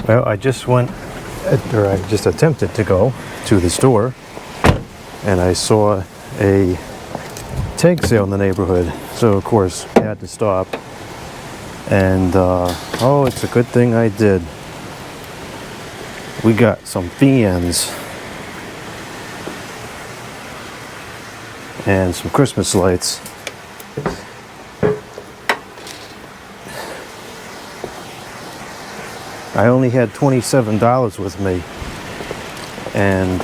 Well, I just attempted to go to the store, and I saw a tag sale in the neighborhood. So of course I had to stop, and oh, it's a good thing I did. We got some fans and some Christmas lights. I only had $27 with me, and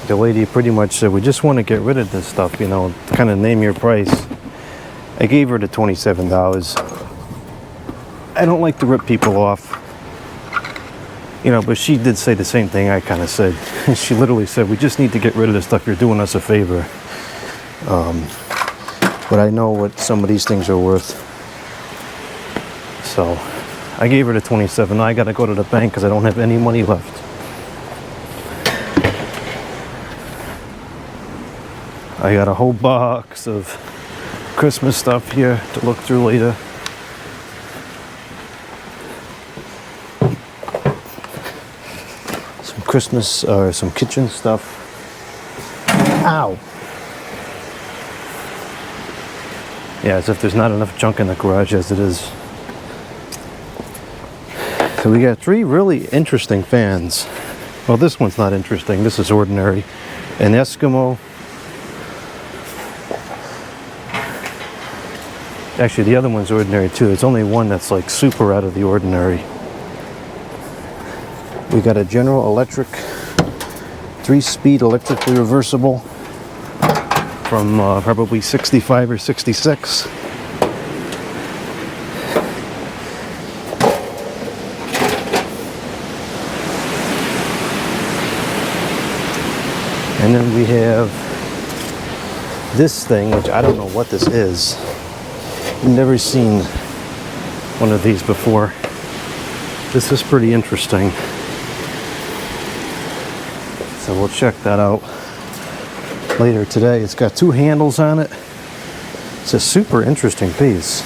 the lady pretty much said, we just want to get rid of this stuff, you know, kind of name your price. I gave her the $27. I don't like to rip people off, you know, but she did say the same thing I kind of said. She literally said, we just need to get rid of this stuff, you're doing us a favor. But I know what some of these things are worth. So I gave her the $27. Now I gotta go to the bank because I don't have any money left. I got a whole box of Christmas stuff here to look through later. Some Christmas, some kitchen stuff. Ow! Yeah, as if there's not enough junk in the garage as it is. So we got 3 really interesting fans. Well, this one's not interesting. This is ordinary. An Eskimo. Actually, the other one's ordinary too. There's only one that's like super out of the ordinary. We got a General Electric 3-speed electrically reversible from probably 65 or 66. And then we have this thing, which I don't know what this is. I've never seen one of these before. This is pretty interesting. So we'll check that out later today. It's got 2 handles on it. It's a super interesting piece.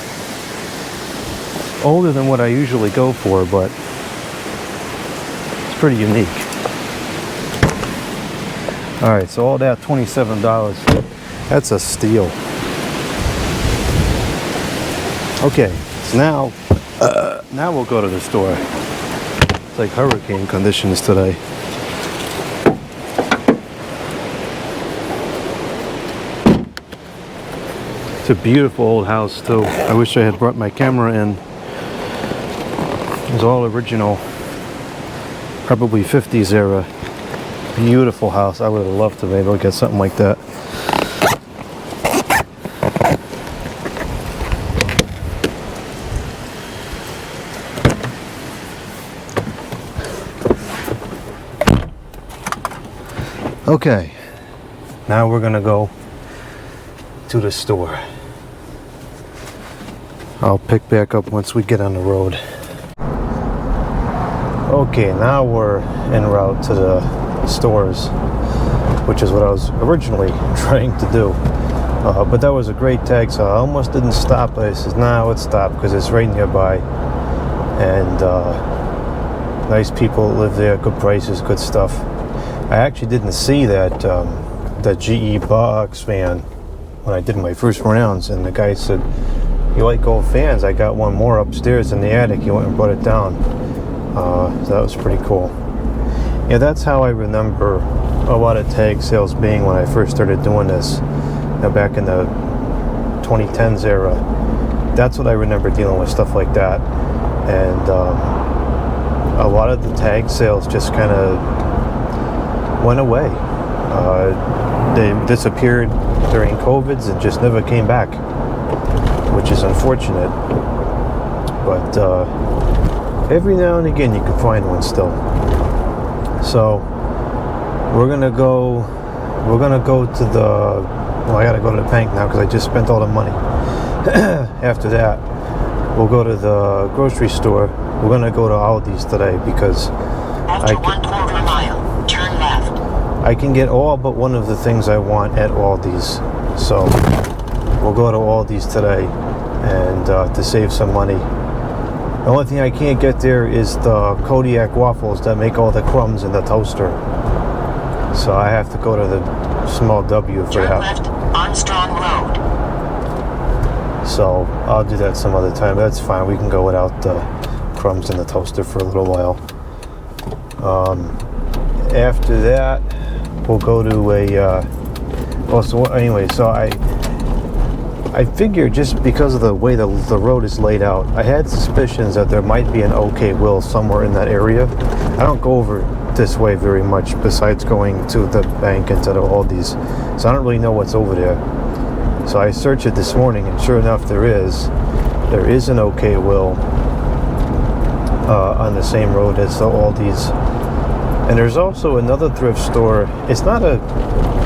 Older than what I usually go for, but it's pretty unique. Alright, so all that $27. That's a steal. Okay, so now we'll go to the store. It's like hurricane conditions today. It's a beautiful old house too. I wish I had brought my camera in. It was all original, probably 50s era. Beautiful house. I would have loved to be able to get something like that. Okay, now we're gonna go to the store. I'll pick back up once we get on the road. Okay, now we're en route to the stores, which is what I was originally trying to do. But that was a great tag sale. I almost didn't stop, but I said, nah, let's stop because it's right nearby. And nice people live there, good prices, good stuff. I actually didn't see that GE box fan when I did my first rounds, and the guy said, you like gold fans? I got one more upstairs in the attic. He went and brought it down. So that was pretty cool. Yeah, that's how I remember a lot of tag sales being when I first started doing this. You know, back in the 2010s era. That's what I remember, dealing with stuff like that. And a lot of the tag sales just kind of went away. They disappeared during COVIDs and just never came back, which is unfortunate. But every now and again you can find one still. So we're gonna go to the, well, I gotta go to the bank now because I just spent all the money. After that, we'll go to the grocery store. We're gonna go to Aldi's today because after 1/4 mile, turn left. I can get all but one of the things I want at Aldi's. So we'll go to Aldi's today and to save some money. only thing I can't get there is the Kodiak waffles that make all the crumbs in the toaster. So I have to go to the small W for Turn that. left on Strong Road. So I'll do that some other time. That's fine. We can go without the crumbs in the toaster for a little while. After that, we'll go to a. So I figured just because of the way the road is laid out, I had suspicions that there might be an OKWill somewhere in that area. I don't go over this way very much besides going to the bank and to the Aldi's, so I don't really know what's over there. So I searched it this morning, and sure enough, there is an OKWill on the same road as the Aldi's. And there's also another thrift store. It's not a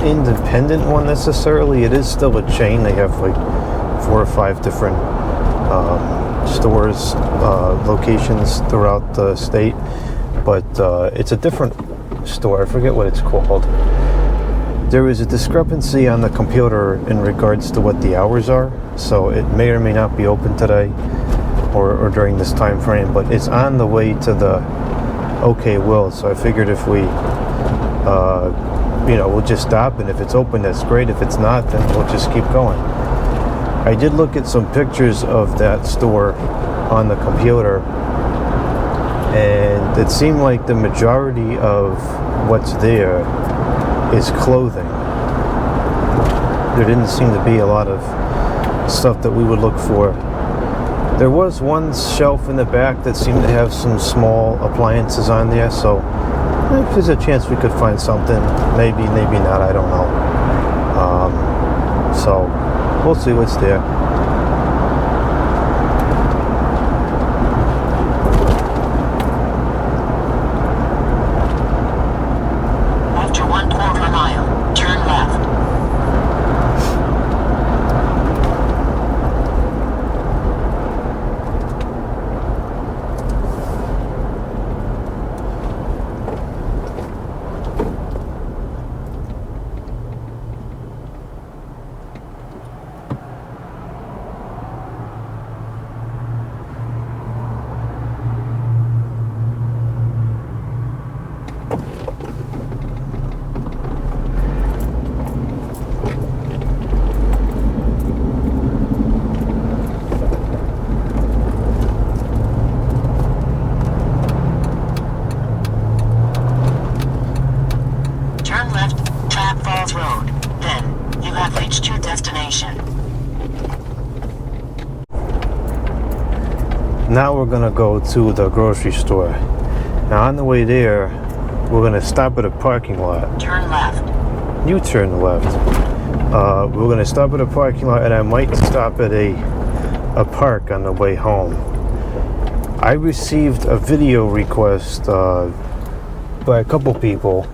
independent one necessarily. It is still a chain. They have like 4 or 5 different stores, locations throughout the state. But it's a different store. I forget what it's called. There is a discrepancy on the computer in regards to what the hours are. So it may or may not be open today or during this time frame. But it's on the way to the OKWill. So I figured if we we'll just stop, and if it's open, that's great. If it's not, then we'll just keep going. I did look at some pictures of that store on the computer, and it seemed like the majority of what's there is clothing. There didn't seem to be a lot of stuff that we would look for. There was one shelf in the back that seemed to have some small appliances on there, so if there's a chance we could find something, maybe not, I don't know. So we'll see what's there. After 1/4 mile, turn left. Road. Then, you have reached your destination. Now we're gonna go to the grocery store. Now on the way there, we're gonna stop at a parking lot. Turn left. You turn left. We're gonna stop at a parking lot, and I might stop at a park on the way home. I received a video request by a couple people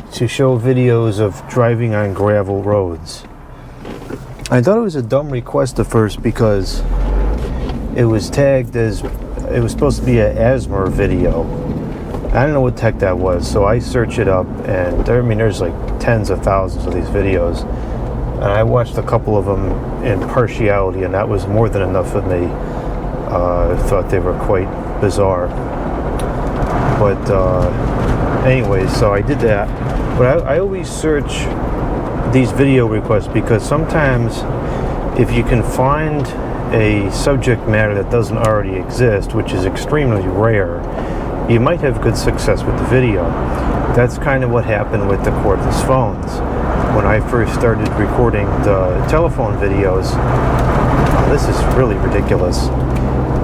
to show videos of driving on gravel roads. I thought it was a dumb request at first because it was tagged as it was supposed to be an asthma video. I don't know what the heck that was, so I searched it up, and there's like tens of thousands of these videos, and I watched a couple of them in partiality, and that was more than enough for me. I thought they were quite bizarre, but anyway, so I did that. But I always search these video requests because sometimes if you can find a subject matter that doesn't already exist, which is extremely rare, you might have good success with the video. That's kind of what happened with the cordless phones. When I first started recording the telephone videos, this is really ridiculous.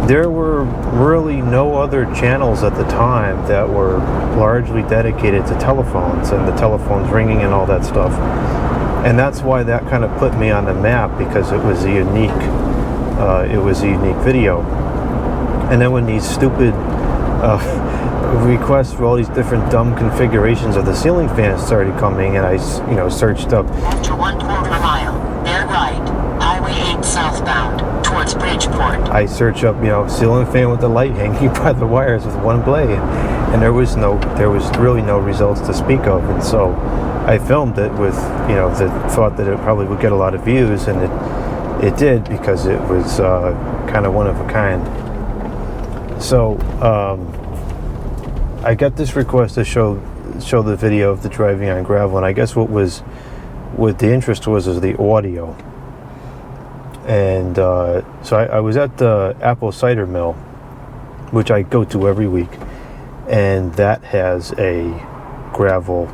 There were really no other channels at the time that were largely dedicated to telephones and the telephones ringing and all that stuff. And that's why that kind of put me on the map, because it was a unique video. And then when these stupid requests for all these different dumb configurations of the ceiling fans started coming, and I searched up. After 1/4 mile, bear right, Highway 8 southbound, towards Bridgeport. I search up, ceiling fan with the light hanging by the wires with one blade, and there was really no results to speak of. And so I filmed it with, the thought that it probably would get a lot of views, and it did, because it was kind of one of a kind. So I got this request to show the video of the driving on gravel, and I guess what the interest was is the audio. And so I was at the apple cider mill, which I go to every week, and that has a gravel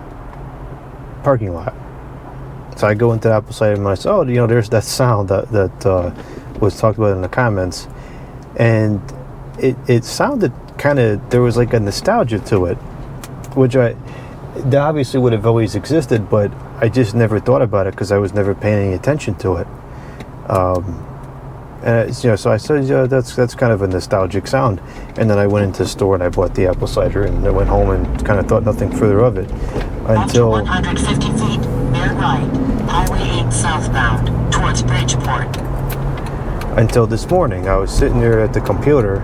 parking lot. So I go into the apple cider mill, and I say, oh, there's that sound that was talked about in the comments, and it sounded kind of, there was like a nostalgia to it, which that obviously would have always existed, but I just never thought about it because I was never paying any attention to it. And so I said, that's kind of a nostalgic sound. And then I went into the store and I bought the apple cider, and I went home and kind of thought nothing further of it until 150 feet, bear right, Highway 8 southbound towards Bridgeport. Until this morning, I was sitting there at the computer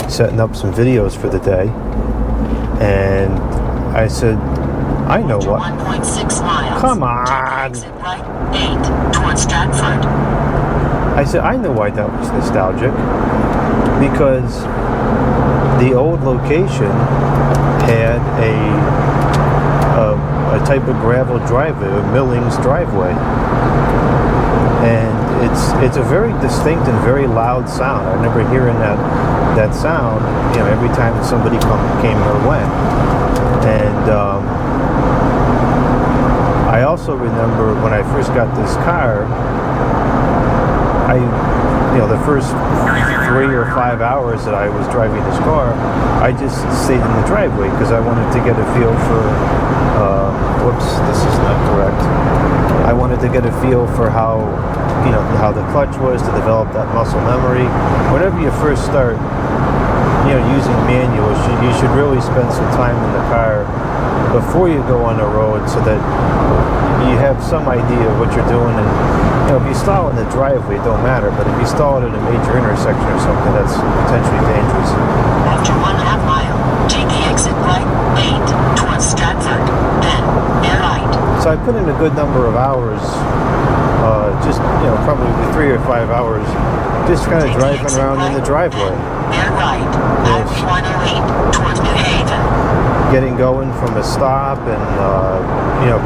setting up some videos for the day, and I said, I know what. 1.6 miles. Come on. Exit right 8 towards Stratford. I said, I know why that was nostalgic, because the old location had a type of gravel driveway, a millings driveway, and it's a very distinct and very loud sound. I remember hearing that sound, every time somebody came or went. And I also remember when I first got this car, the first 3 or 5 hours that I was driving this car, I just stayed in the driveway because I wanted to get a feel for, whoops, this is not correct. I wanted to get a feel for how the clutch was, to develop that muscle memory. Whenever you first start, using manuals, you should really spend some time in the car before you go on the road so that you have some idea of what you're doing. And if you stall in the driveway, it don't matter, but if you stall it at a major intersection or something, that's potentially dangerous. After 1.5 mile, take the exit right 8 towards Stratford, then bear right. So I put in a good number of hours, just probably 3 or 5 hours, just kind of driving around in the driveway. Bear right, Highway 108 towards New Haven. Getting going from a stop and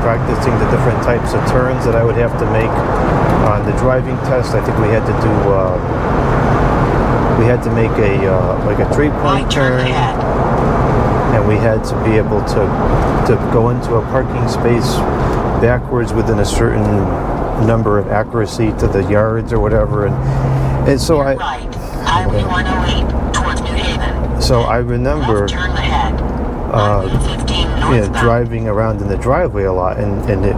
practicing the different types of turns that I would have to make on the driving test. I think we had to make a 3-point turn, and we had to be able to go into a parking space backwards within a certain number of accuracy to the yards or whatever, and so Right, Highway 108 towards New Haven. So I remember Left turn ahead. driving around in the driveway a lot, and it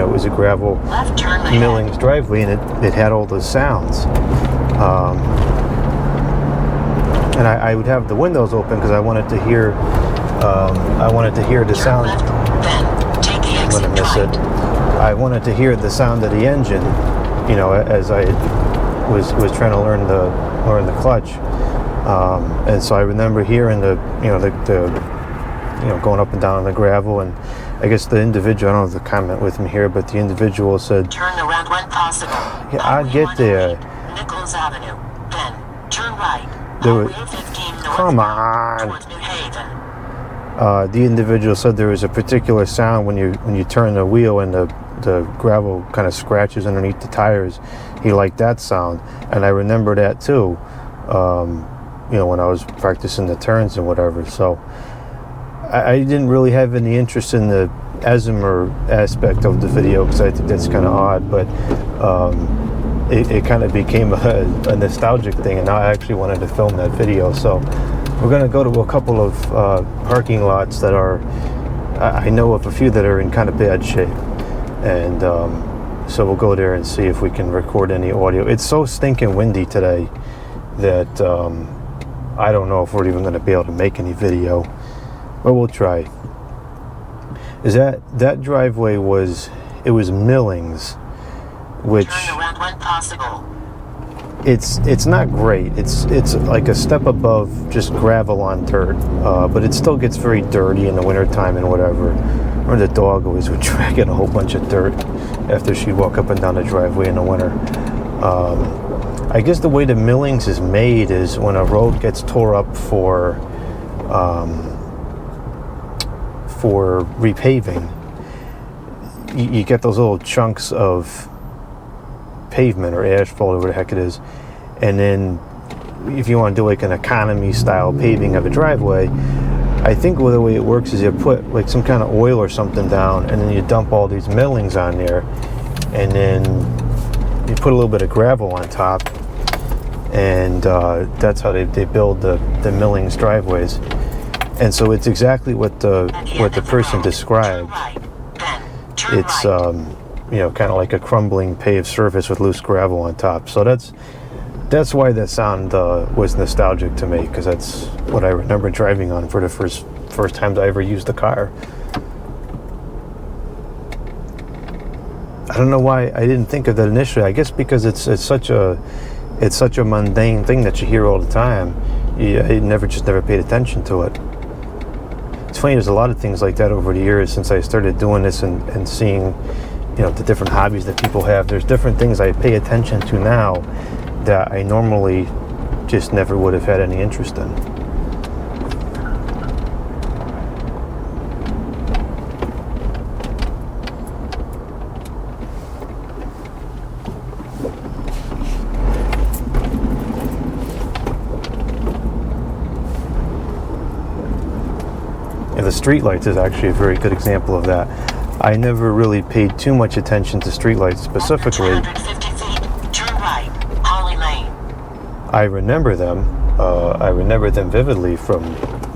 was a gravel Left turn ahead. millings driveway, and it had all those sounds. And I would have the windows open because I wanted to hear the sound. Left, then take the I'm exit gonna miss right. it. I wanted to hear the sound of the engine, as I was trying to learn the clutch. And so I remember hearing the going up and down on the gravel, and I guess the individual, I don't have the comment with me here, but the individual said, Turn around when possible. yeah, I'd get there. Nichols Avenue, then turn right. There was, Highway 15 come northbound on. towards New Haven. The individual said there was a particular sound when you turn the wheel and the gravel kind of scratches underneath the tires. He liked that sound, and I remember that too. When I was practicing the turns and whatever. So I didn't really have any interest in the Asimer aspect of the video because I think that's kind of odd, but it kind of became a nostalgic thing, and now I actually wanted to film that video. So we're going to go to a couple of parking lots that I know of a few that are in kind of bad shape, and so we'll go there and see if we can record any audio. It's so stinking windy today that I don't know if we're even going to be able to make any video, but we'll try. That driveway was millings, which Turn around when possible. it's not great. It's like a step above just gravel on dirt, but it still gets very dirty in the wintertime and whatever. Or the dog always would drag in a whole bunch of dirt after she'd walk up and down the driveway in the winter. I guess the way the millings is made is when a road gets tore up for repaving, you get those little chunks of pavement or asphalt or whatever the heck it is, and then if you want to do like an economy style paving of a driveway, I think the way it works is you put like some kind of oil or something down, and then you dump all these millings on there, and then you put a little bit of gravel on top, and that's how they build the millings driveways. And so it's exactly what the person described. It's you know, kind of like a crumbling paved surface with loose gravel on top. So that's why that sound was nostalgic to me, because that's what I remember driving on for the first times I ever used the car. I don't know why I didn't think of that initially. I guess because it's such a mundane thing that you hear all the time. I never paid attention to it. It's funny, there's a lot of things like that over the years since I started doing this and seeing, you know, the different hobbies that people have. There's different things I pay attention to now that I normally just never would have had any interest in. And the streetlights is actually a very good example of that. I never really paid too much attention to streetlights specifically. 250 feet, turn right, Holly Lane. I remember them. I remember them vividly from,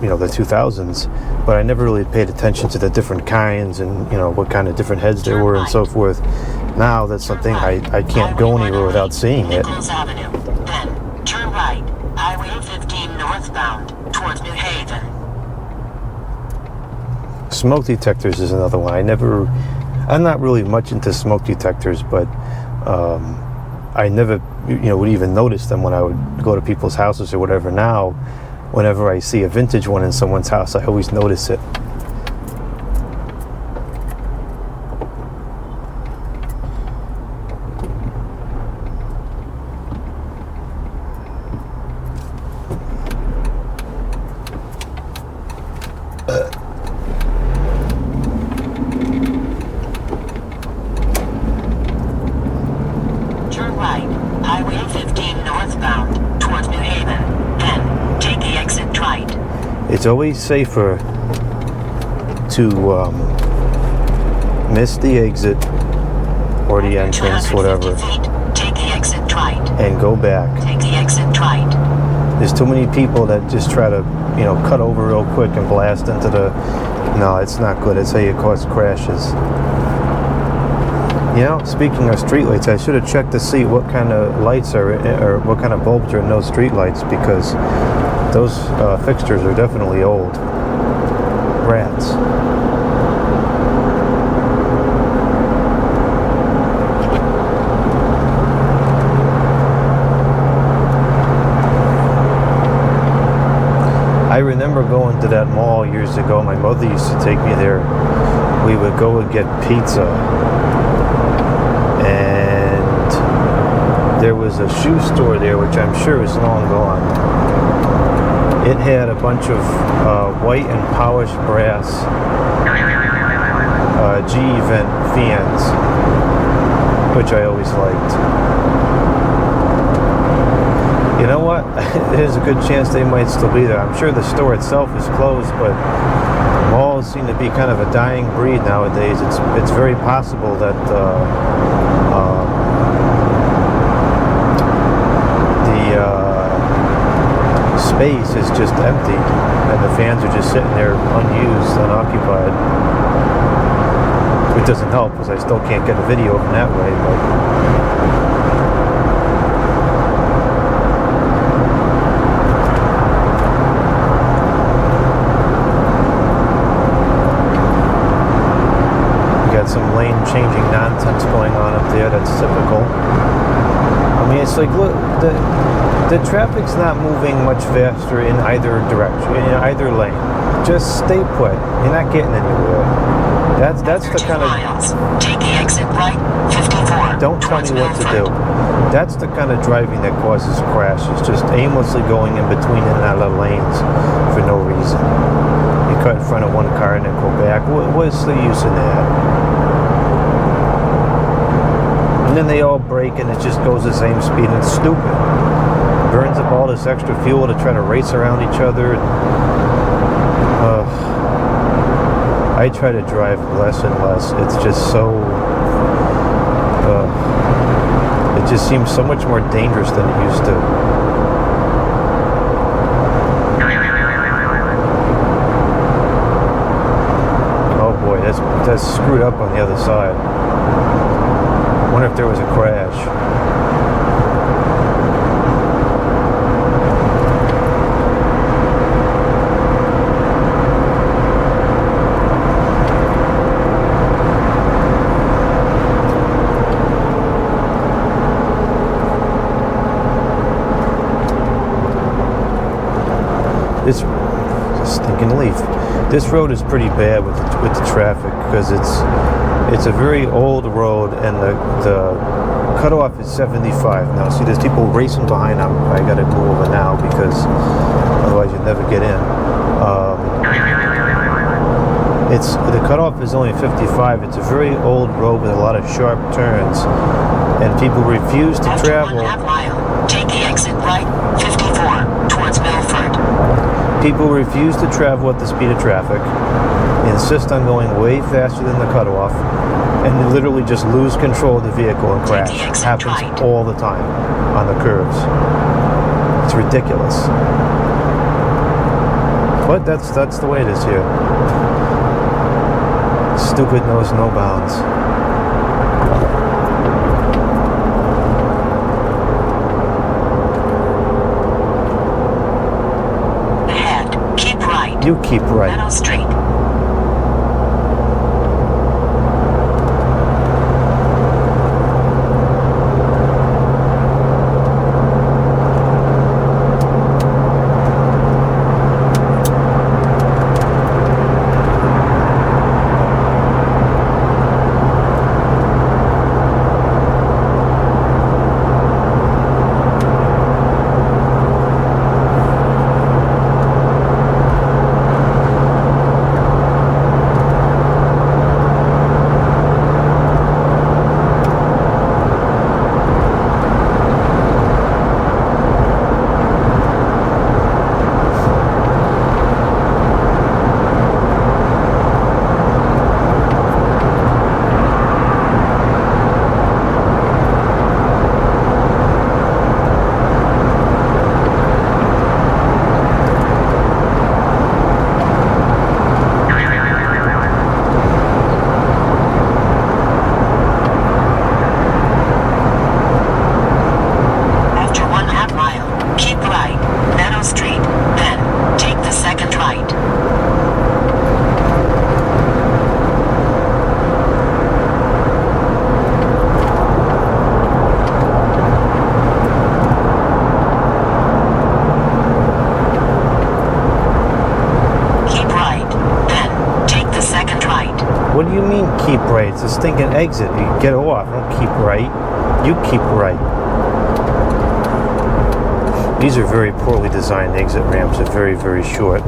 you know, the 2000s, but I never really paid attention to the different kinds and, you know, what kind of different heads there were and so forth. Now that's something I can't go anywhere without seeing it. Nichols Avenue, then turn right, Highway 15 northbound towards New Haven. Smoke detectors is another one. I'm not really much into smoke detectors, but I never, you know, would even notice them when I would go to people's houses or whatever. Now, whenever I see a vintage one in someone's house, I always notice it. Highway 15 northbound towards New Haven. Then take the exit right. It's always safer to miss the exit or the entrance, whatever, feet, take the exit right. and go back. Take the exit right. There's too many people that just try to, you know, cut over real quick and blast into the... No, it's not good. It's how you cause crashes. You know, speaking of streetlights, I should have checked to see what kind of lights are, or what kind of bulbs are in those streetlights, because those fixtures are definitely old. Rats. I remember going to that mall years ago. My mother used to take me there. We would go and get pizza. And there was a shoe store there, which I'm sure is long gone. It had a bunch of white and polished brass G-vent fans, which I always liked. You know what? There's a good chance they might still be there. I'm sure the store itself is closed, but malls seem to be kind of a dying breed nowadays. It's very possible that the space is just empty and the fans are just sitting there unused, unoccupied. It doesn't help because I still can't get a video from that way, but some lane changing nonsense going on up there. That's typical. I mean, it's like, look, the traffic's not moving much faster in either direction, in either lane. Just stay put. You're not getting anywhere. That's the kind of... Take the exit right, 54. Don't tell me what to do. That's the kind of driving that causes crashes. Just aimlessly going in between in and out of lanes for no reason. You cut in front of one car and then go back. What's the use in that? And then they all brake and it just goes the same speed and it's stupid. Burns up all this extra fuel to try to race around each other. I try to drive less and less. It's just so... it just seems so much more dangerous than it used to. Oh boy, that's screwed up on the other side. I wonder if there was a crash. This stinking leaf. This road is pretty bad with the traffic because it's a very old road and the cutoff is 75. Now see, there's people racing behind. I gotta go over now because otherwise you'll never get in. The cutoff is only 55. It's a very old road with a lot of sharp turns, and people refuse to travel. After 1/2 mile, take the exit right 54 towards Milford. People refuse to travel at the speed of traffic, insist on going way faster than the cutoff, and they literally just lose control of the vehicle and crash. It happens all the time on the curves. It's ridiculous. But that's the way it is here. Stupid knows no bounds. You keep right. Meadow Street. What do you mean keep right? It's a stinking exit. You get off. Don't keep right. You keep right. These are very poorly designed exit ramps. They're very, very short.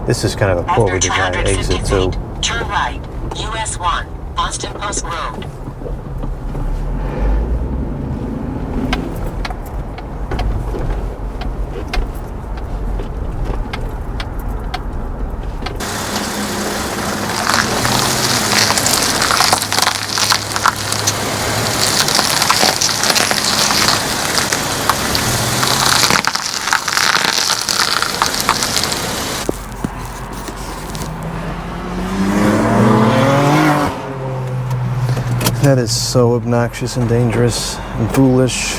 This is kind of a poorly designed exit too. Turn right. US 1, Boston Post Road. That is so obnoxious and dangerous and foolish.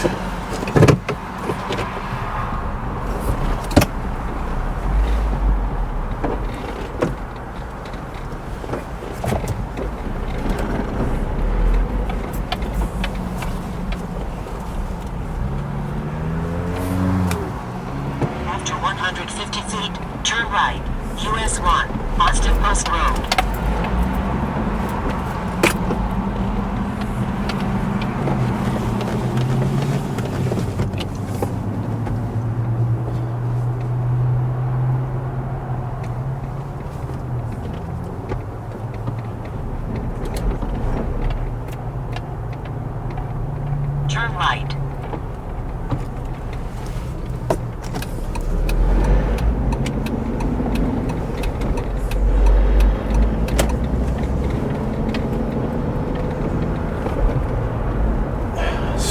After 150 feet, turn right. US 1, Boston Post Road.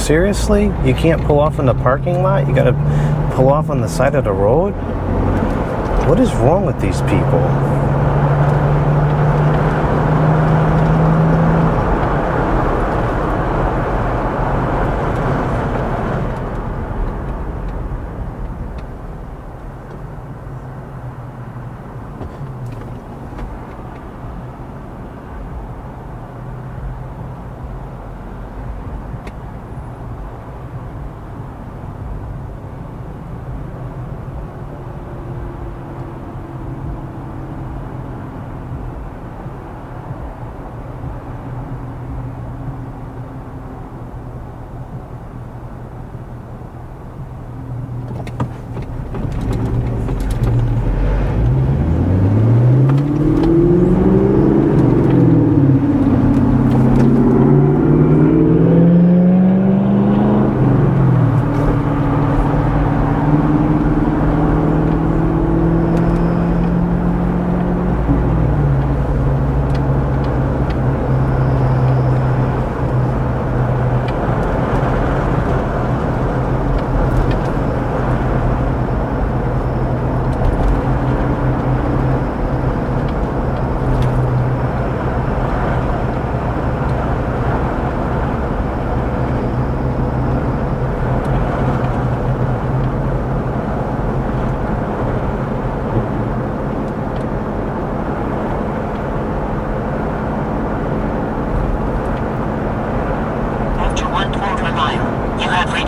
seriously? You can't pull off in the parking lot? You gotta pull off on the side of the road? What is wrong with these people?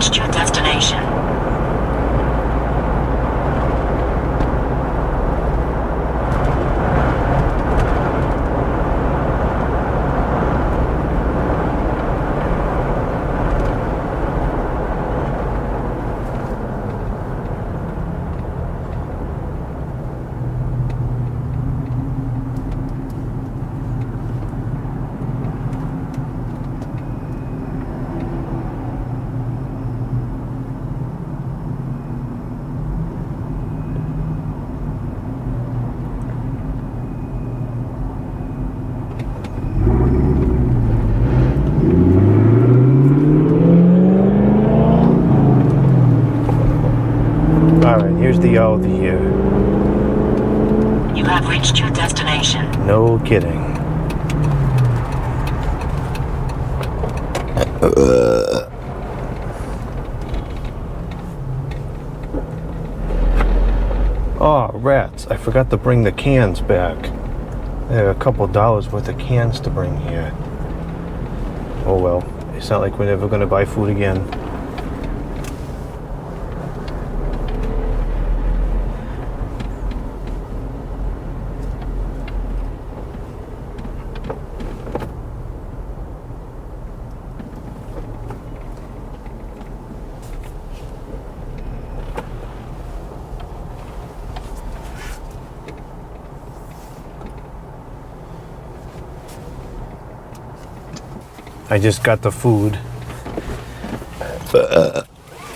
reached your destination. Alright, here's the Aldi here. You have reached your destination. No kidding. Oh, rats. I forgot to bring the cans back. There are a couple dollars worth of cans to bring here. Oh well. It's not like we're never going to buy food again. I just got the food.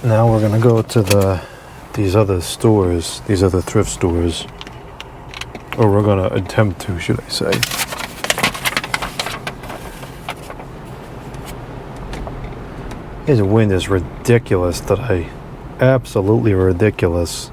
Now we're gonna go to these other stores, these other thrift stores, or we're gonna attempt to, should I say. This wind is ridiculous today. Absolutely ridiculous.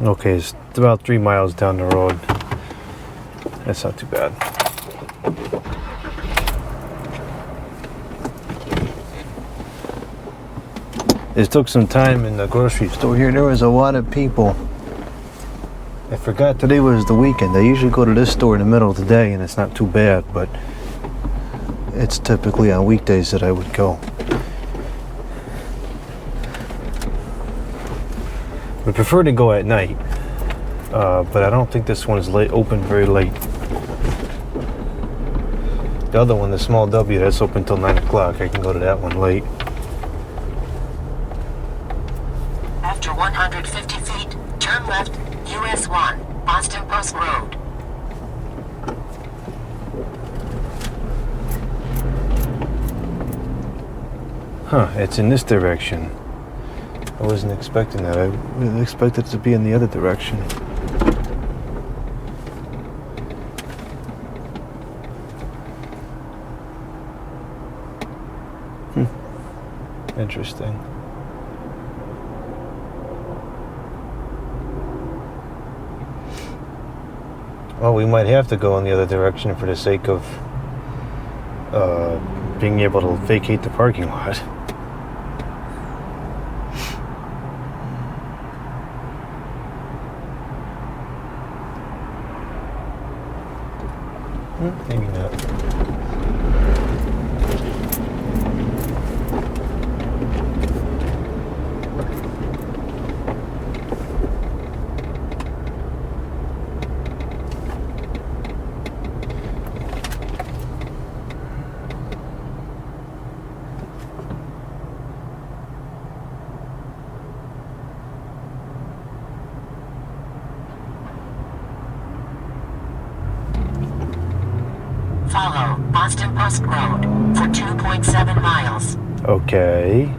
Okay, it's about 3 miles down the road. That's not too bad. It took some time in the grocery store here. There was a lot of people. I forgot today was the weekend. I usually go to this store in the middle of the day and it's not too bad, but it's typically on weekdays that I would go. I prefer to go at night, but I don't think this one is open very late. The other one, the small W, that's open till 9 o'clock. I can go to that one late. After 150 feet, turn left, US 1, Boston Post Road. Huh, it's in this direction. I wasn't expecting that. I expected it to be in the other direction. Interesting. Well, we might have to go in the other direction for the sake of being able to vacate the parking lot. Maybe not. Follow Boston Post Road for 2.7 miles. Okay.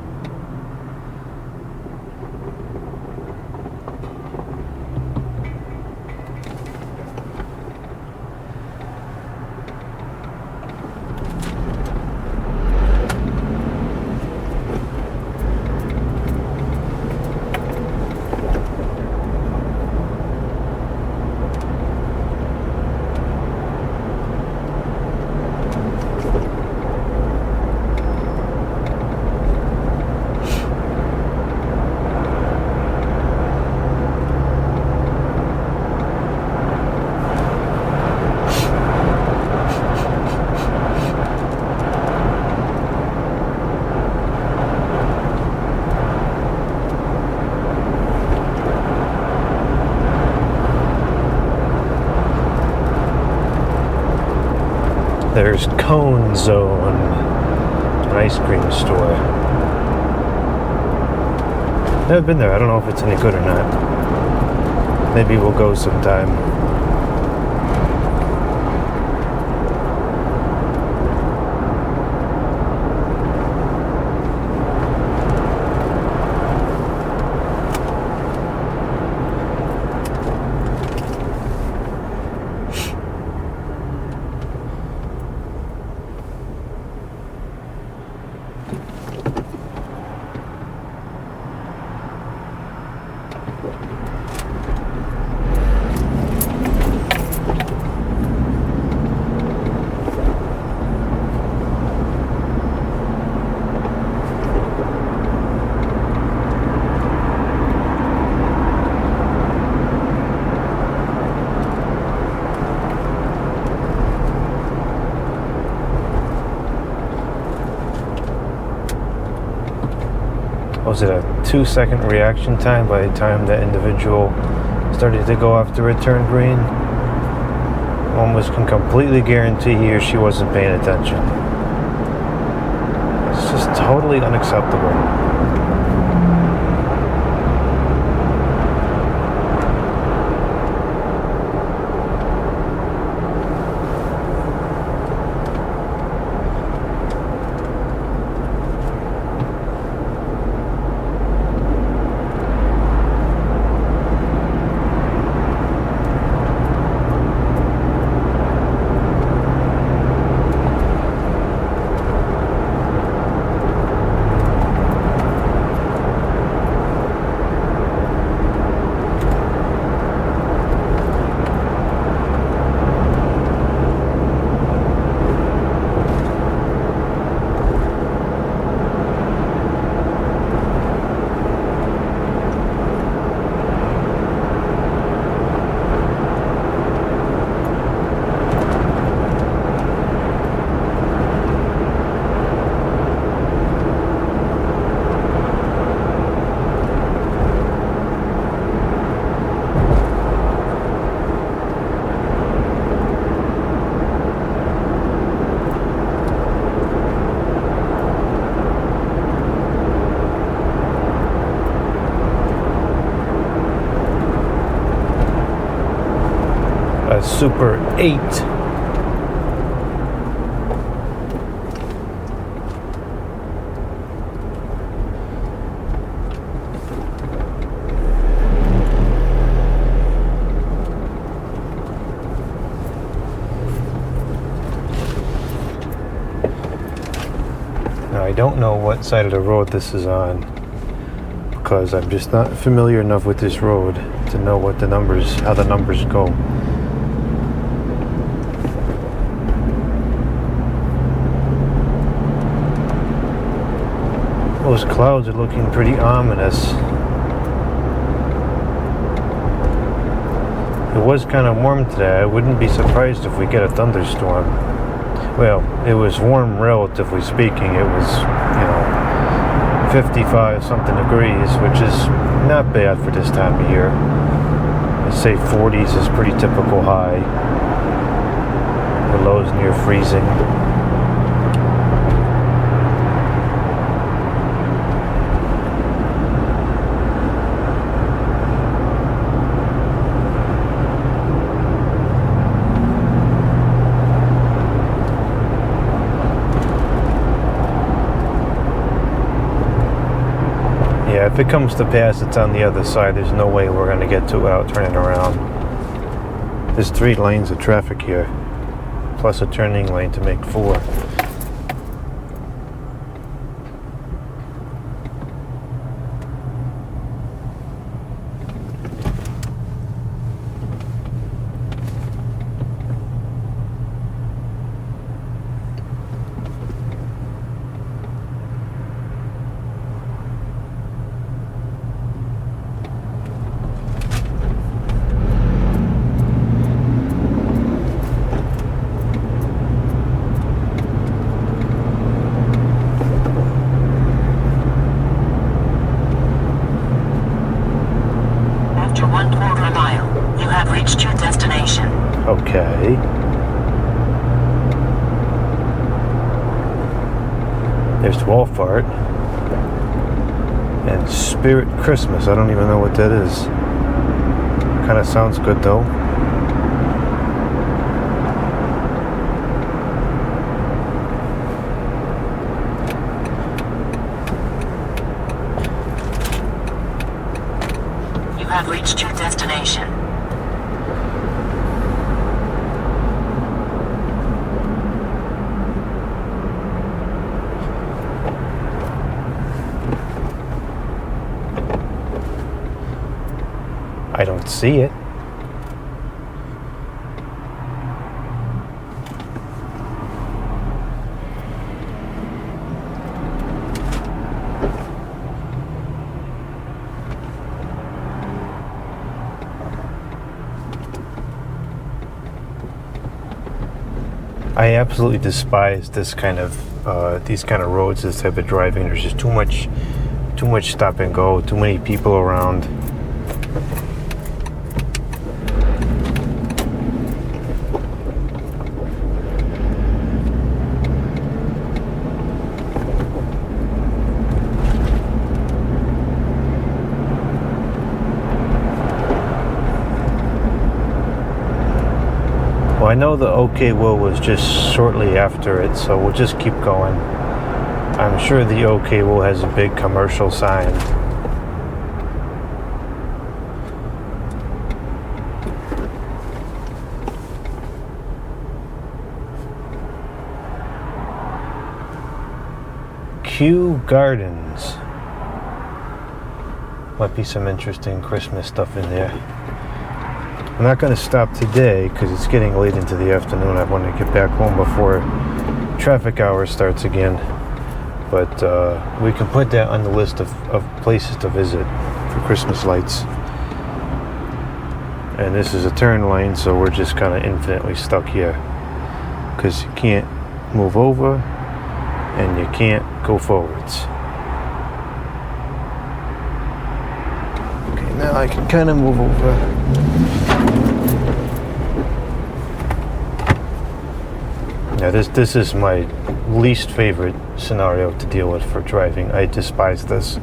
There's Cone Zone, an ice cream store. Never been there. I don't know if it's any good or not. Maybe we'll go sometime. Was it a 2-second reaction time by the time that individual started to go after it turned green? Almost can completely guarantee he or she wasn't paying attention. It's just totally unacceptable. Super 8. Now I don't know what side of the road this is on because I'm just not familiar enough with this road to know what the numbers, how the numbers go. Those clouds are looking pretty ominous. It was kind of warm today. I wouldn't be surprised if we get a thunderstorm. Well, it was warm relatively speaking. It was, 55 something degrees, which is not bad for this time of year. I'd say 40s is pretty typical high. The lows near freezing. Yeah, if it comes to pass, it's on the other side. There's no way we're going to get to it without turning around. There's 3 lanes of traffic here, plus a turning lane to make 4. After 1/4 mile, you have reached your destination. Okay. There's Walmart and Spirit Christmas. I don't even know what that is. Kind of sounds good though. You have reached your destination. I don't see it. I absolutely despise this kind of these kind of roads, this type of driving. There's just too much stop and go, too many people around. Well, I know the OKWill was just shortly after it, so we'll just keep going. I'm sure the OKWill has a big commercial sign. Kew Gardens. Might be some interesting Christmas stuff in there. I'm not going to stop today because it's getting late into the afternoon. I want to get back home before traffic hour starts again. But we can put that on the list of places to visit for Christmas lights. And this is a turn lane, so we're just kind of infinitely stuck here. Because you can't move over and you can't go forwards. Okay, now I can kind of move over. Now this is my least favorite scenario to deal with for driving. I despise this.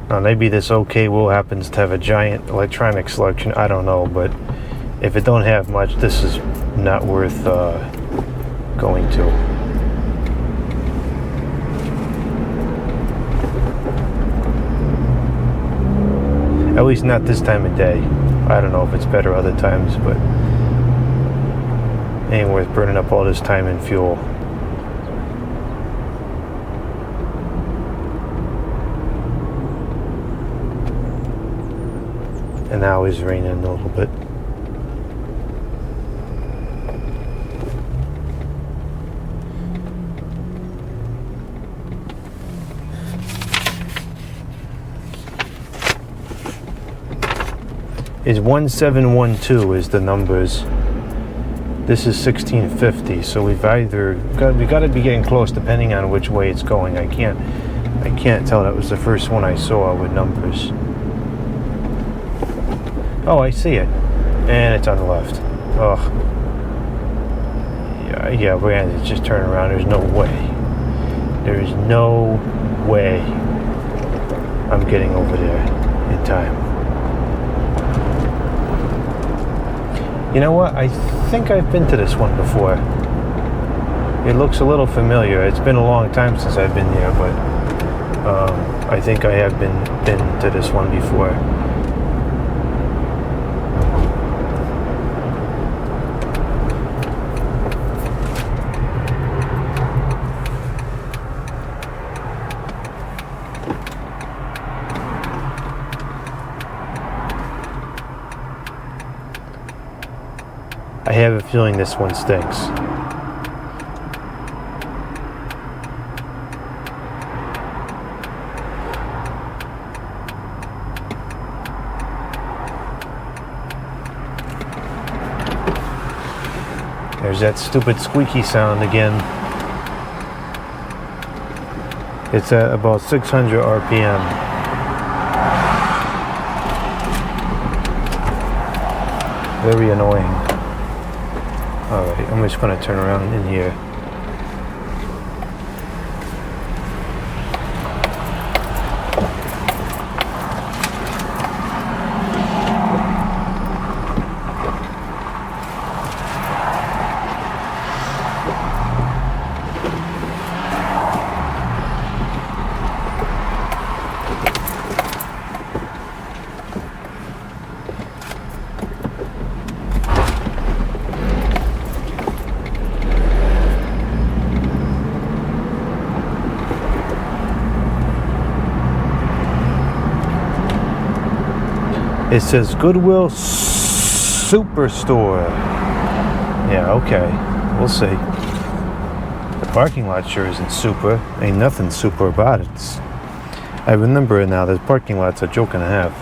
Now maybe this OKWill happens to have a giant electronic selection, I don't know, but if it don't have much, this is not worth going to. At least not this time of day. I don't know if it's better other times, but Ain't worth burning up all this time and fuel. And now it's raining a little bit. Is 1712 is the numbers. This is 1650, so we got to be getting close depending on which way it's going. I can't tell. That was the first one I saw with numbers. Oh, I see it. And it's on the left. Oh. Yeah, we're going to just turn around. There's no way. There's no way I'm getting over there in time. You know what? I think I've been to this one before. It looks a little familiar. It's been a long time since I've been there, but I think I have been to this one before. I have a feeling this one stinks. There's that stupid squeaky sound again. It's at about 600 RPM. Very annoying. Alright, I'm just going to turn around in here. It says Goodwill superstore. Yeah, okay. We'll see. The parking lot sure isn't super. Ain't nothing super about it. I remember it now. The parking lot's a joke and a half.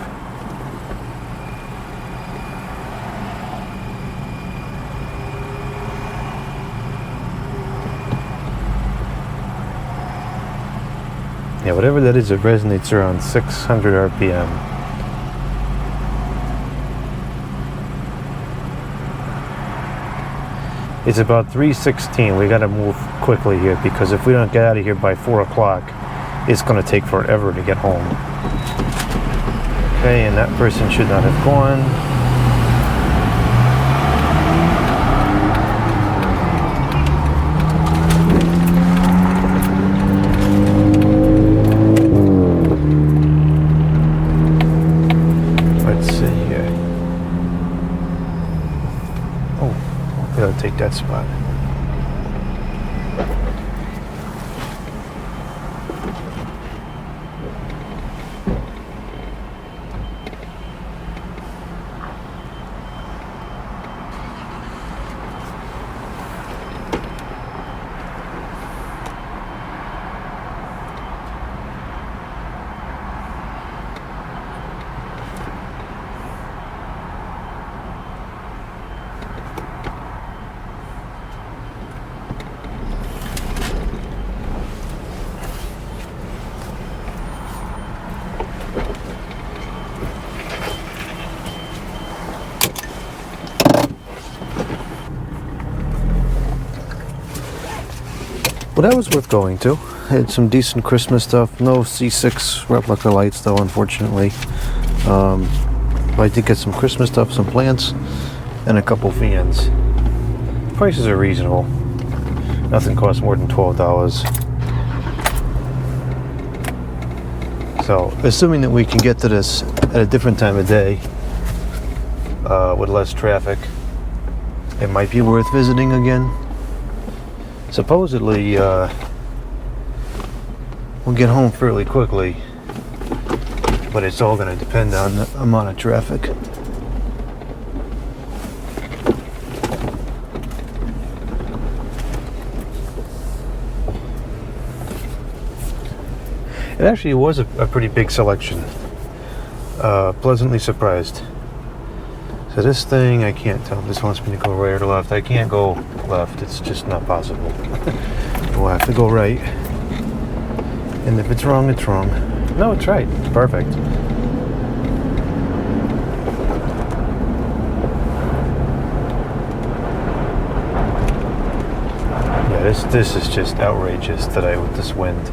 Yeah, whatever that is, it resonates around 600 RPM. It's about 3:16. We gotta move quickly here because if we don't get out of here by 4 o'clock, it's gonna take forever to get home. Okay, and that person should not have gone. Take that spot. Well, that was worth going to. Had some decent Christmas stuff. No C6 replica lights, though, unfortunately. But I did get some Christmas stuff, some plants, and a couple fans. Prices are reasonable. Nothing costs more than $12. So, assuming that we can get to this at a different time of day, with less traffic, It might be worth visiting again. Supposedly, we'll get home fairly quickly, but it's all going to depend on the amount of traffic. It actually was a pretty big selection. Pleasantly surprised. So this thing, I can't tell if this wants me to go right or left. I can't go left. It's just not possible. We'll have to go right. And if it's wrong, it's wrong. No, it's right. It's perfect. Yeah, this is just outrageous today with this wind.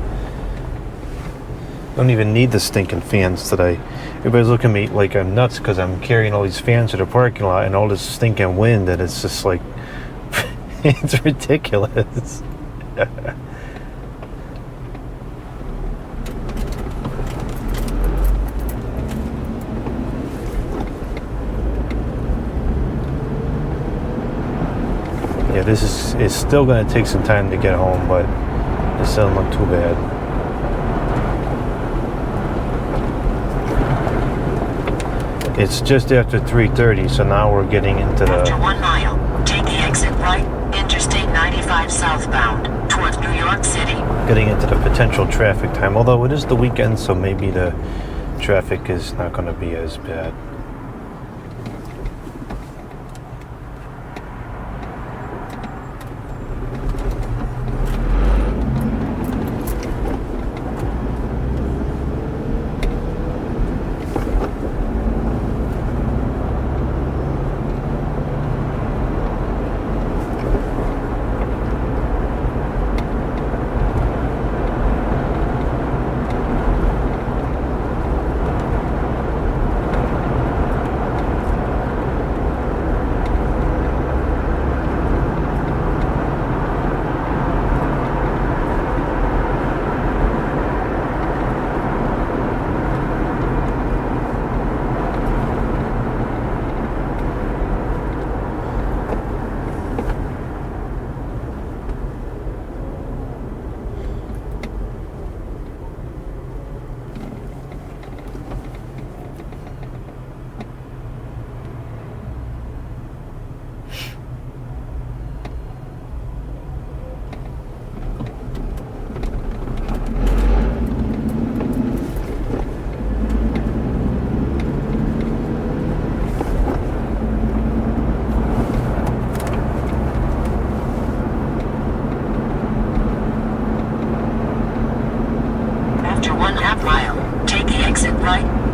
Don't even need the stinking fans today. Everybody's looking at me like I'm nuts because I'm carrying all these fans to the parking lot and all this stinking wind, and it's just like, it's ridiculous. Yeah, it's still going to take some time to get home, but this doesn't look too bad. It's just after 3:30, so now we're getting into the... After 1 mile, take the exit right, Interstate 95 southbound, towards New York City. Getting into the potential traffic time, although it is the weekend, so maybe the traffic is not going to be as bad.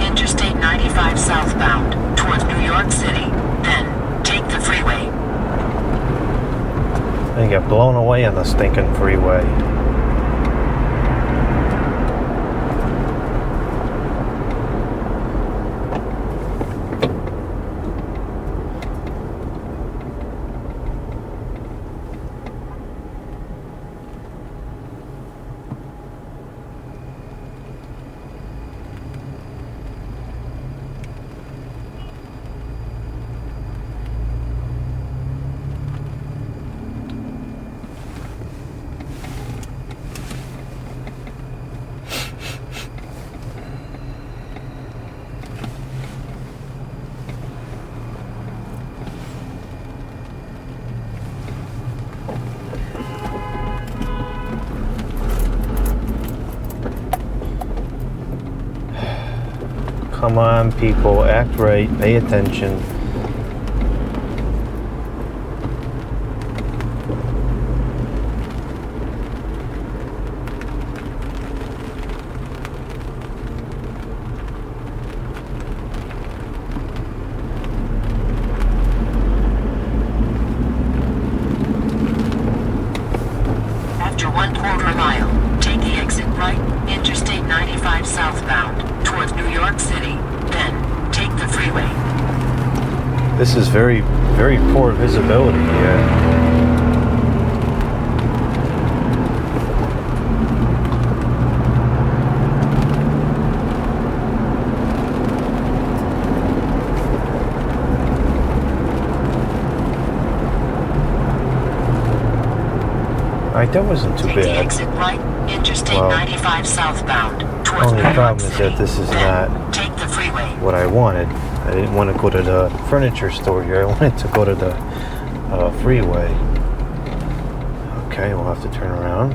Interstate 95 southbound, towards New York City. Then, take the freeway. And get blown away on the stinking freeway. Come on, people, act right, pay attention. After 1/4 mile, take the exit right, Interstate 95 southbound, towards New York City. Then, take the freeway. This is very, very poor visibility here. That wasn't too Take the bad. exit right, Interstate Well, 95 southbound, towards only New York problem is City. that this is Then, not take the freeway. what I wanted. I didn't want to go to the furniture store here. I wanted to go to the freeway. Okay, we'll have to turn around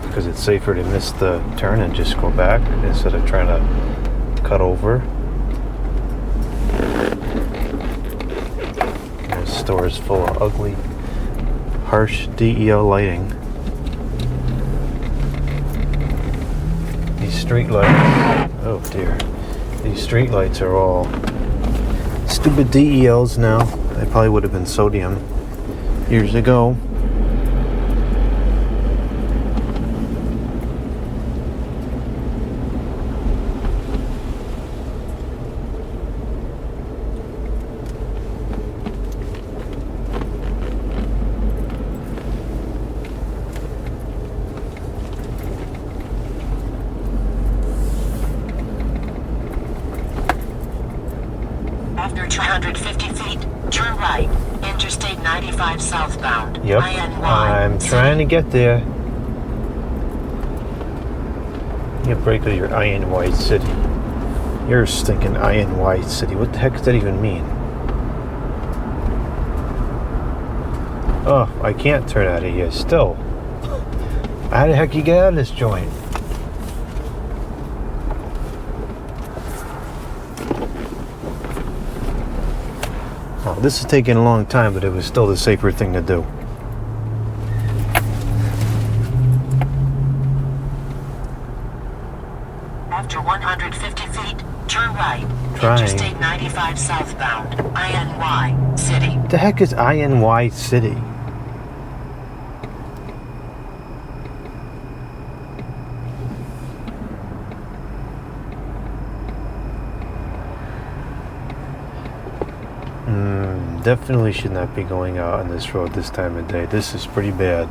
because it's safer to miss the turn and just go back instead of trying to cut over. This store is full of ugly, harsh DEL lighting. These street lights, oh dear, these street lights are all stupid DELs now. They probably would have been sodium years ago. After 250 feet, turn right, Interstate 95 southbound. Yep, INY. I'm trying to get there. You break with your INY city. You're stinking INY city. What the heck does that even mean? Oh, I can't turn out of here still. How the heck you get out of this joint? Oh, this is taking a long time, but it was still the safer thing to do. After 150 feet, turn right, Trying. Interstate 95 southbound. INY City. What the heck is INY city? Definitely should not be going out on this road this time of day. This is pretty bad.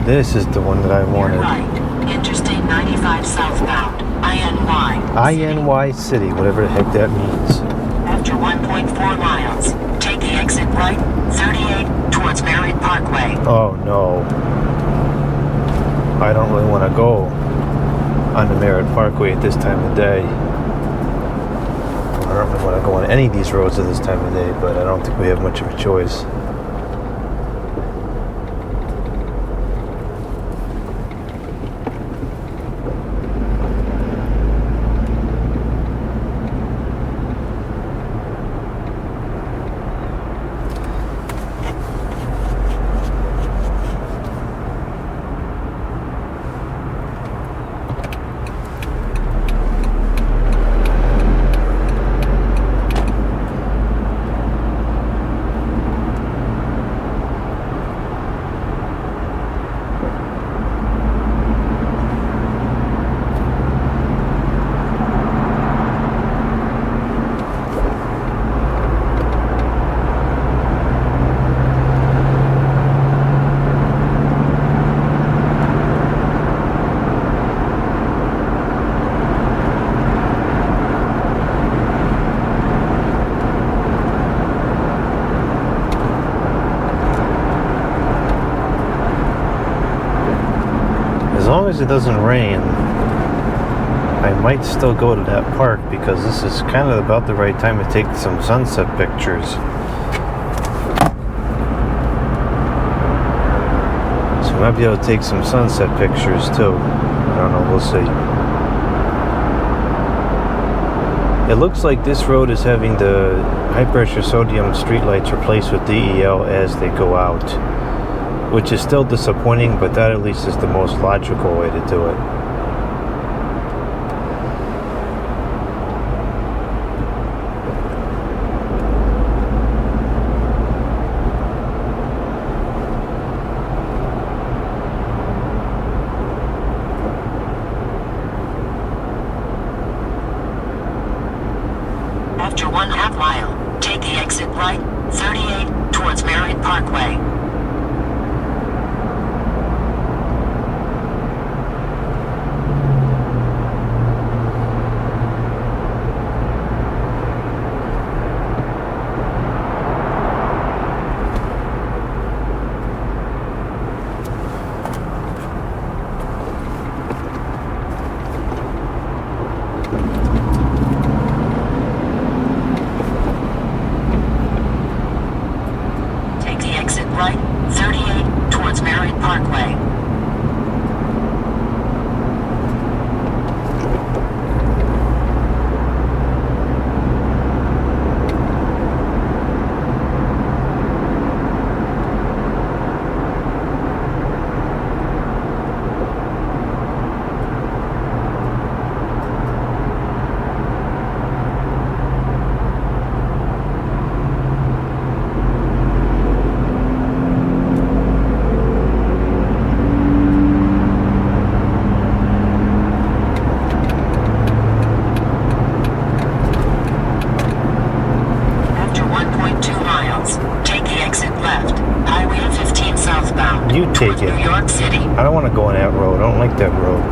This is the one that I wanted. Right, Interstate 95 southbound. INY. INY City, whatever the heck that means. After 1.4 miles, take the exit right, 38, towards Merritt Parkway. Oh no. I don't really want to go on the Merritt Parkway at this time of day. I don't really want to go on any of these roads at this time of day, but I don't think we have much of a choice. As long as it doesn't rain, I might still go to that park because this is kind of about the right time to take some sunset pictures. So I might be able to take some sunset pictures too. I don't know, we'll see. It looks like this road is having the high pressure sodium streetlights replaced with DEL as they go out, which is still disappointing, but that at least is the most logical way to do it. After 1/2 mile, take the exit right, 38, towards Merritt Parkway. Right, 38, towards Merritt Parkway. You take it. New York City. I don't want to go on that road. I don't like that road.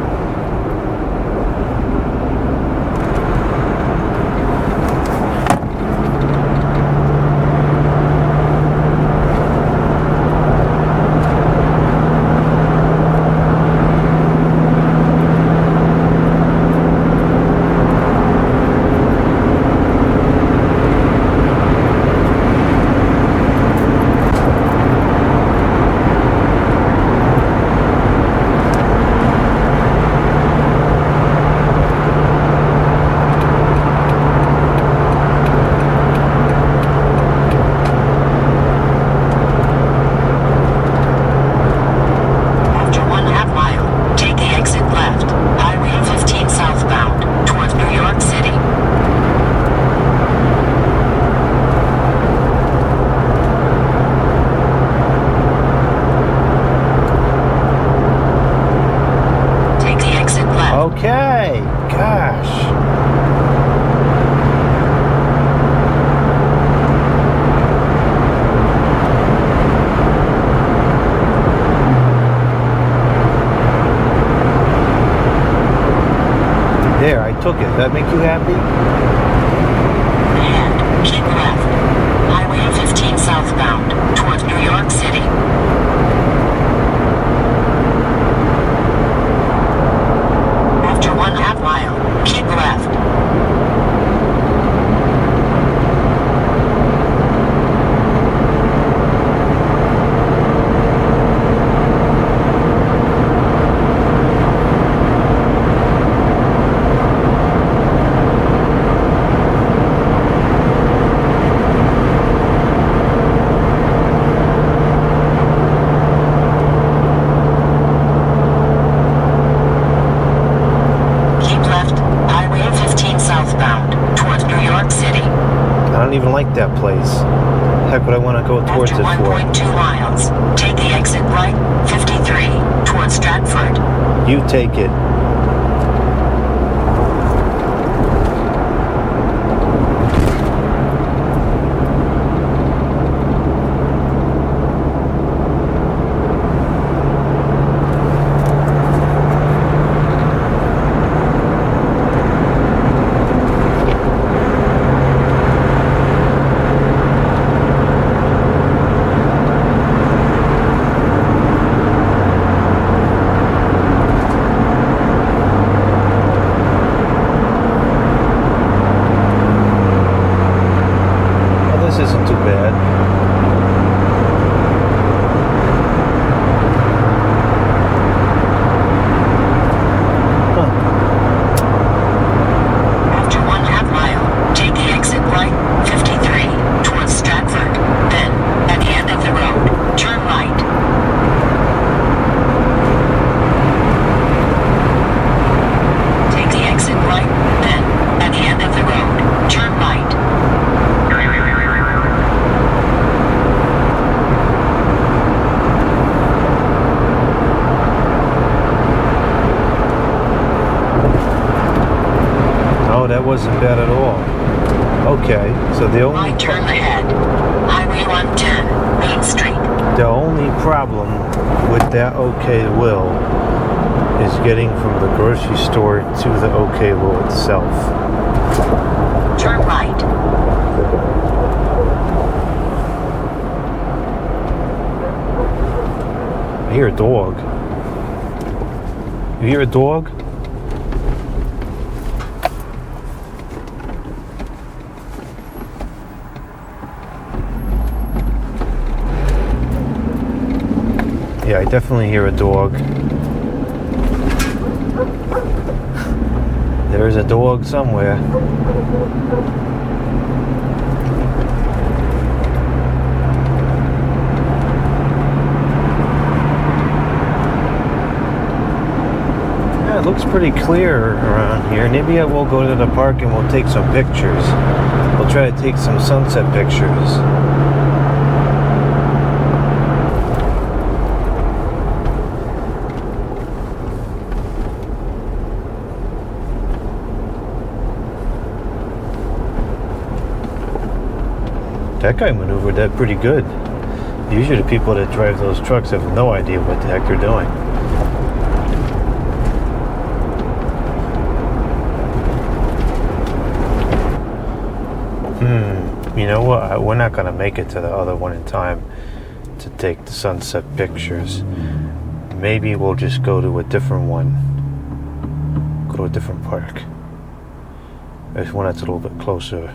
Okay, gosh. There, I took it. That make you happy? And keep left. Highway 15 southbound, towards New York City. After 1/2 mile, keep left. I don't even like that place. Heck would I want to go towards it After for? 1.2 miles, take the exit right, 53, towards Stratford. You take it. This isn't too bad. Huh. After 1/2 mile, take the exit right, 53, towards Stratford. Then, at the end of the road, turn right. Take the exit right, then, at the end of the road, turn right. Oh, that wasn't bad at all. Okay, so the only Right turn ahead. Highway 110, Main Street. the only problem with that OKWill is getting from the grocery store to the OKWill itself. Turn right. I hear a dog. You hear a dog? Yeah, I definitely hear a dog. There's a dog somewhere. Yeah, it looks pretty clear around here. Maybe I will go to the park and we'll take some pictures. We'll try to take some sunset pictures. That guy maneuvered that pretty good. Usually the people that drive those trucks have no idea what the heck they're doing. You know what? We're not going to make it to the other one in time to take the sunset pictures. Maybe we'll just go to a different one. Go to a different park. There's one that's a little bit closer.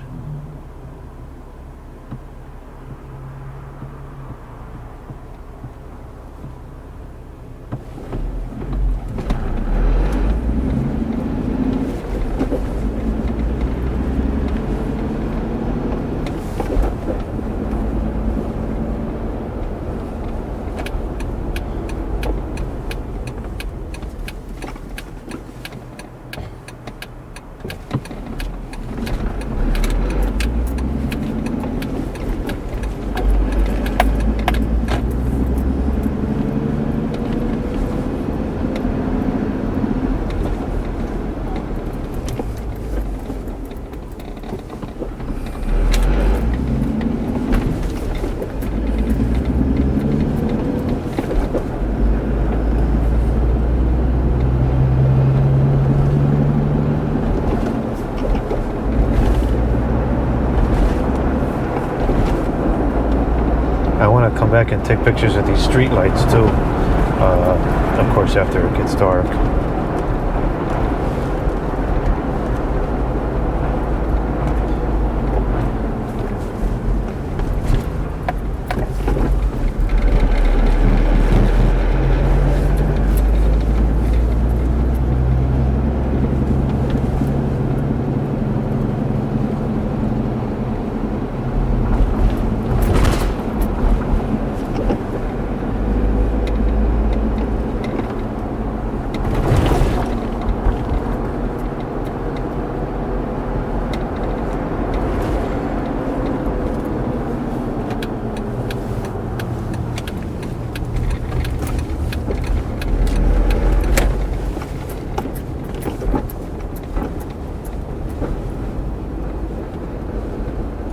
I want to come back and take pictures of these street lights too. Of course, after it gets dark.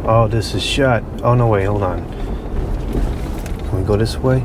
Oh, this is shut. Oh, no, wait, hold on. Can we go this way?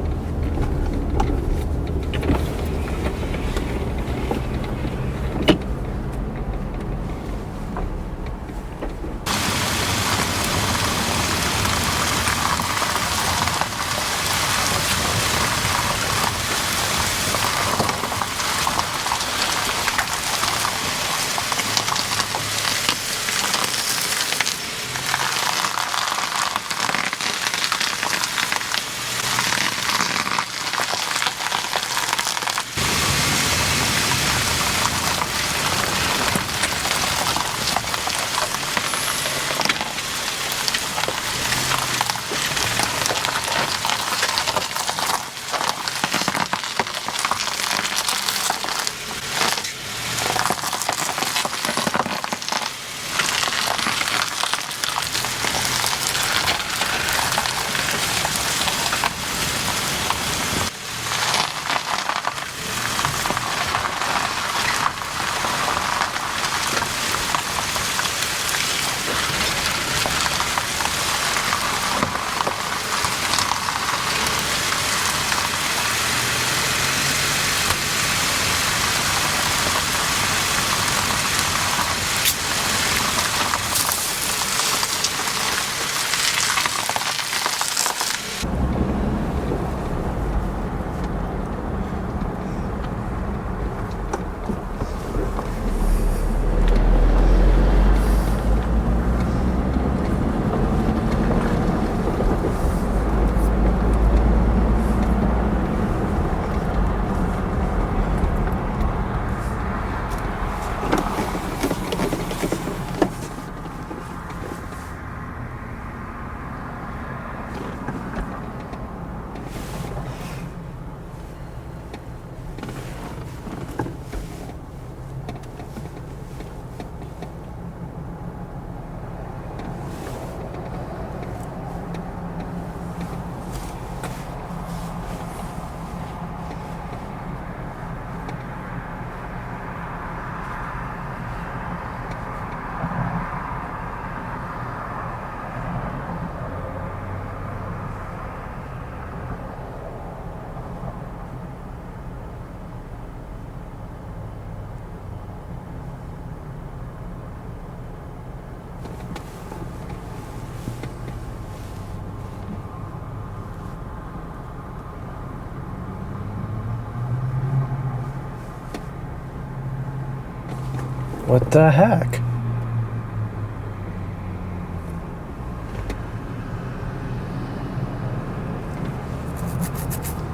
What the heck?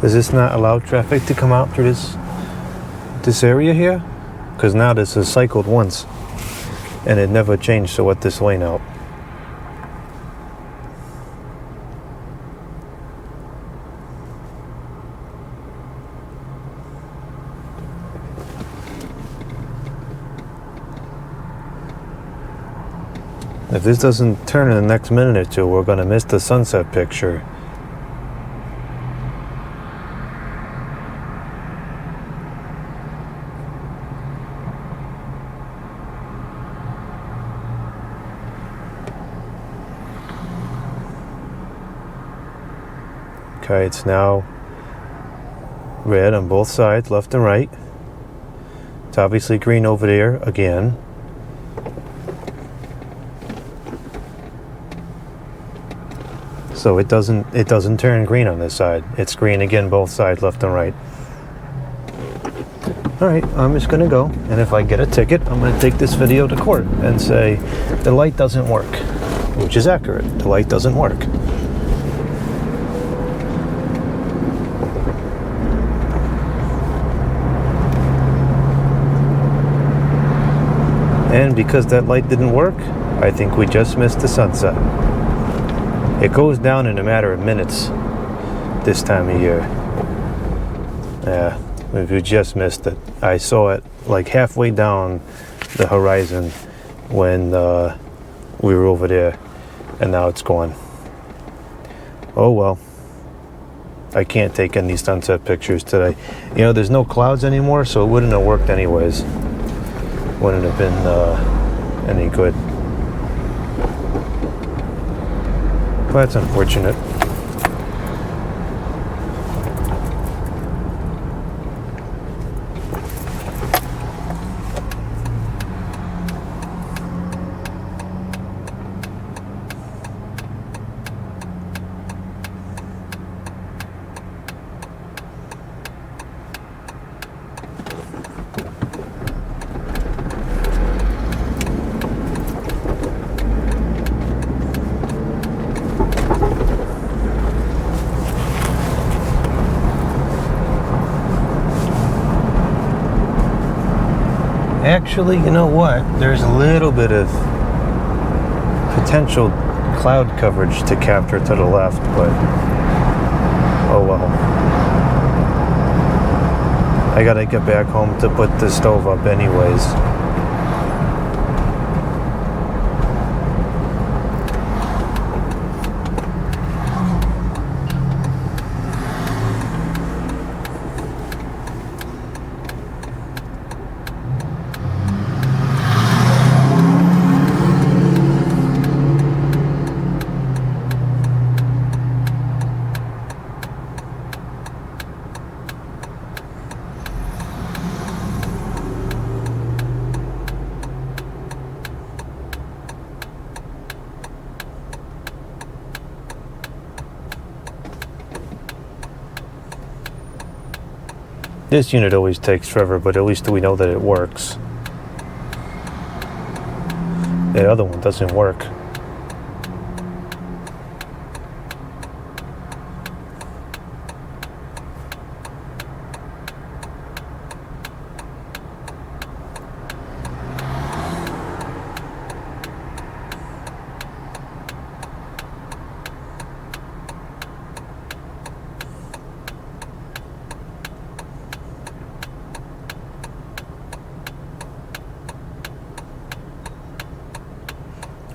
Does this not allow traffic to come out through this area here? Because now this is cycled once and it never changed to what this lane out. If this doesn't turn in the next minute or two, we're going to miss the sunset picture. Okay, it's now red on both sides, left and right. It's obviously green over there again. So it doesn't turn green on this side. It's green again both sides, left and right. Alright, I'm just gonna go, and if I get a ticket, I'm gonna take this video to court and say the light doesn't work, which is accurate. The light doesn't work. And because that light didn't work, I think we just missed the sunset. It goes down in a matter of minutes this time of year. Yeah, we just missed it. I saw it like halfway down the horizon when we were over there, and now it's gone. Oh well. I can't take any sunset pictures today. You know, there's no clouds anymore, so it wouldn't have worked anyways. Wouldn't have been any good. Well, that's unfortunate. Actually, you know what? There's a little bit of potential cloud coverage to capture to the left, but oh well. I gotta get back home to put the stove up anyways. This unit always takes forever, but at least we know that it works. The other one doesn't work.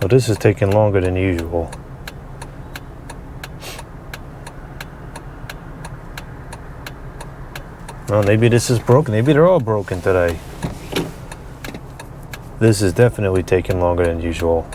Well, this is taking longer than usual. Well, maybe this is broken. Maybe they're all broken today. This is definitely taking longer than usual.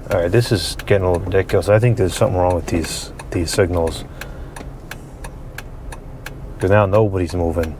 All right, this is getting a little ridiculous. I think there's something wrong with these signals. because now nobody's moving.